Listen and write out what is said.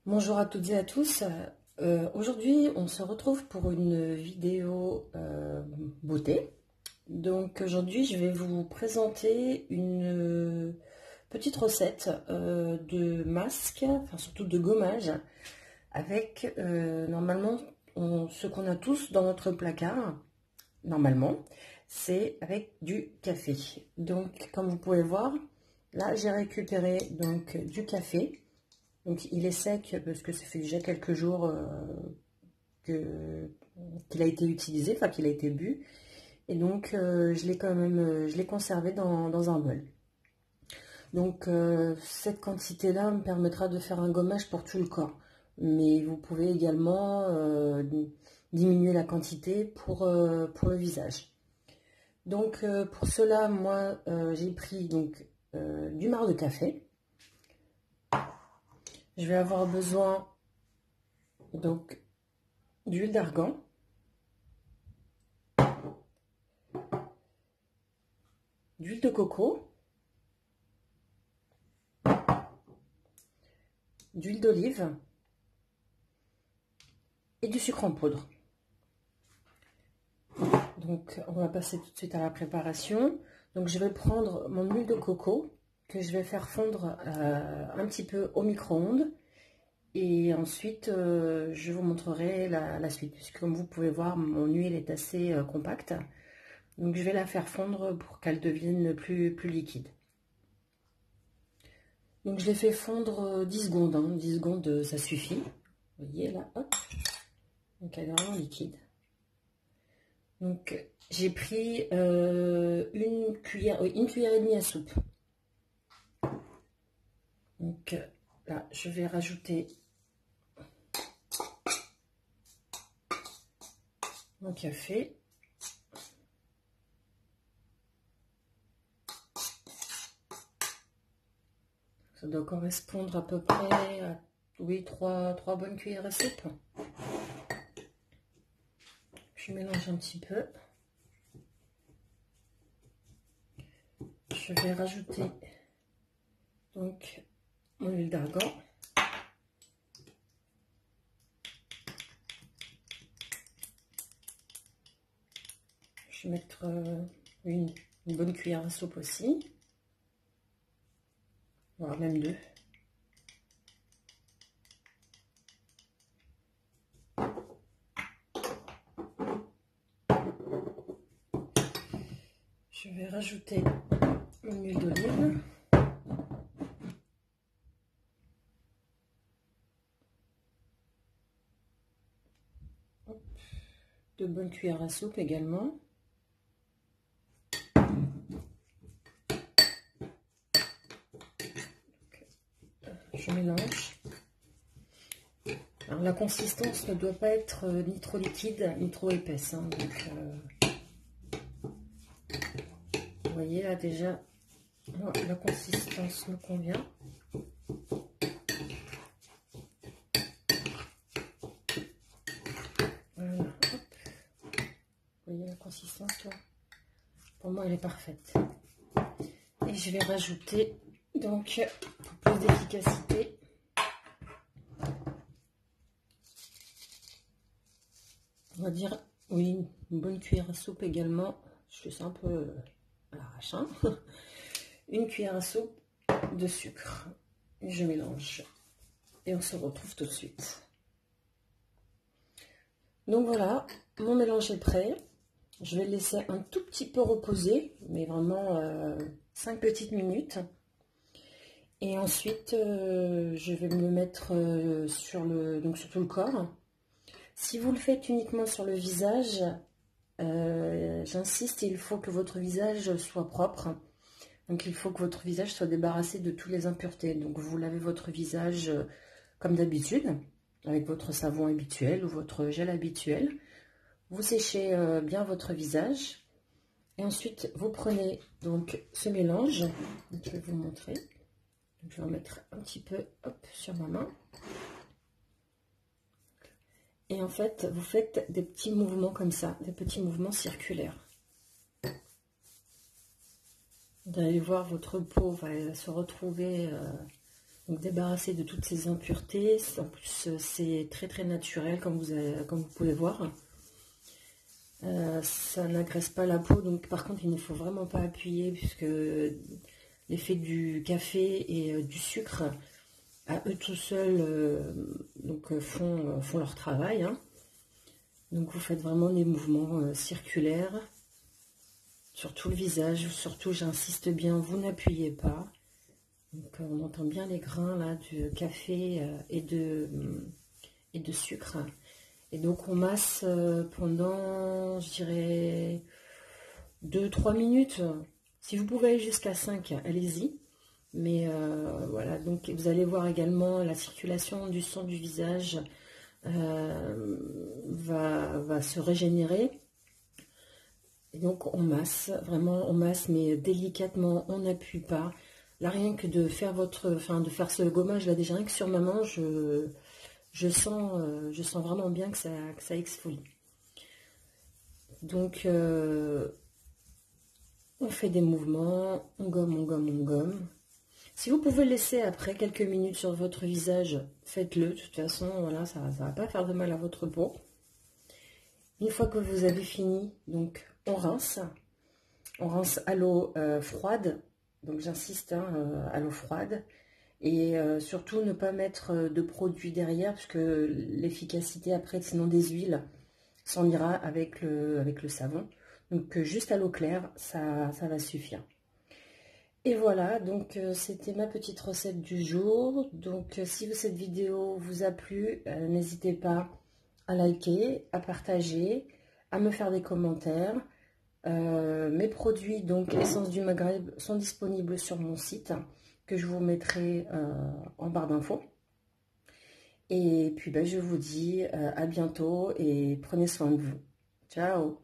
Bonjour à toutes et à tous. Aujourd'hui, on se retrouve pour une vidéo beauté. Donc aujourd'hui, je vais vous présenter une petite recette de masque, enfin surtout de gommage, avec normalement ce qu'on a tous dans notre placard. Normalement, c'est avec du café. Donc, comme vous pouvez voir, là, j'ai récupéré donc du café. Donc il est sec parce que ça fait déjà quelques jours qu'il a été utilisé, enfin qu'il a été bu. Et donc je l'ai quand même, je l'ai conservé dans un bol. Donc cette quantité-là me permettra de faire un gommage pour tout le corps. Mais vous pouvez également diminuer la quantité pour le visage. Donc pour cela, moi j'ai pris donc du marc de café. Je vais avoir besoin donc d'huile d'argan, d'huile de coco, d'huile d'olive et du sucre en poudre. Donc on va passer tout de suite à la préparation. Donc je vais prendre mon huile de coco que je vais faire fondre un petit peu au micro-ondes. Et ensuite, je vous montrerai la suite, puisque comme vous pouvez voir, mon huile est assez compacte. Donc je vais la faire fondre pour qu'elle devienne plus liquide. Donc je l'ai fait fondre 10 secondes, hein. 10 secondes ça suffit. Vous voyez là, hop. Donc elle est vraiment liquide. Donc j'ai pris une cuillère et demie à soupe. Donc là je vais rajouter mon café. Ça doit correspondre à peu près à, oui, 3 bonnes cuillères à soupe. Je mélange un petit peu. Je vais rajouter donc mon huile d'argan. Je vais mettre une bonne cuillère à soupe aussi, voire même 2. Je vais rajouter mon huile d'olive. De bonnes cuillères à soupe également. Je mélange. Alors la consistance ne doit pas être ni trop liquide ni trop épaisse, hein. Donc, vous voyez là déjà, la consistance me convient. Voilà, hop. Vous voyez la consistance là? Pour moi elle est parfaite. Et je vais rajouter donc pour plus d'efficacité on va dire, oui, une bonne cuillère à soupe également. Je fais ça un peu à l'arrache, hein. Une cuillère à soupe de sucre. Et je mélange. Et on se retrouve tout de suite. Donc voilà, mon mélange est prêt. Je vais le laisser un tout petit peu reposer, mais vraiment 5 petites minutes. Et ensuite, je vais me mettre sur tout le corps. Si vous le faites uniquement sur le visage, j'insiste, il faut que votre visage soit propre. Donc il faut que votre visage soit débarrassé de toutes les impuretés. Donc vous lavez votre visage comme d'habitude, avec votre savon habituel ou votre gel habituel. Vous séchez bien votre visage. Et ensuite, vous prenez donc ce mélange. Donc, je vais vous montrer. Donc, je vais en mettre un petit peu, hop, sur ma main. Et en fait, vous faites des petits mouvements comme ça, des petits mouvements circulaires. Vous allez voir, votre peau va se retrouver Donc débarrasser de toutes ces impuretés. En plus, c'est très très naturel comme vous pouvez voir. Ça n'agresse pas la peau, donc par contre il ne faut vraiment pas appuyer puisque l'effet du café et du sucre à eux tout seuls font leur travail. Hein. Donc vous faites vraiment des mouvements circulaires sur tout le visage. Surtout, j'insiste bien, vous n'appuyez pas. Donc on entend bien les grains là du café et de sucre. Et donc on masse pendant, je dirais, 2-3 minutes. Si vous pouvez aller jusqu'à 5, allez-y. Mais voilà, donc vous allez voir également la circulation du sang du visage va se régénérer. Et donc on masse, vraiment on masse, mais délicatement, on n'appuie pas. Là, rien que de faire de faire ce gommage là, déjà rien que sur ma main, je sens vraiment bien que ça exfolie. Donc on fait des mouvements, on gomme, on gomme, on gomme. Si vous pouvez laisser après quelques minutes sur votre visage, faites-le. De toute façon, voilà, ça ne va pas faire de mal à votre peau. Une fois que vous avez fini, donc on rince. On rince à l'eau froide. Donc j'insiste, hein, à l'eau froide. Et surtout ne pas mettre de produits derrière, parce que l'efficacité après, sinon des huiles, s'en ira avec le savon. Donc juste à l'eau claire, ça va suffire. Et voilà, donc c'était ma petite recette du jour. Donc si cette vidéo vous a plu, n'hésitez pas à liker, à partager, à me faire des commentaires. Mes produits, donc Essence du Maghreb, sont disponibles sur mon site, que je vous mettrai en barre d'infos. Et puis je vous dis à bientôt et prenez soin de vous. Ciao!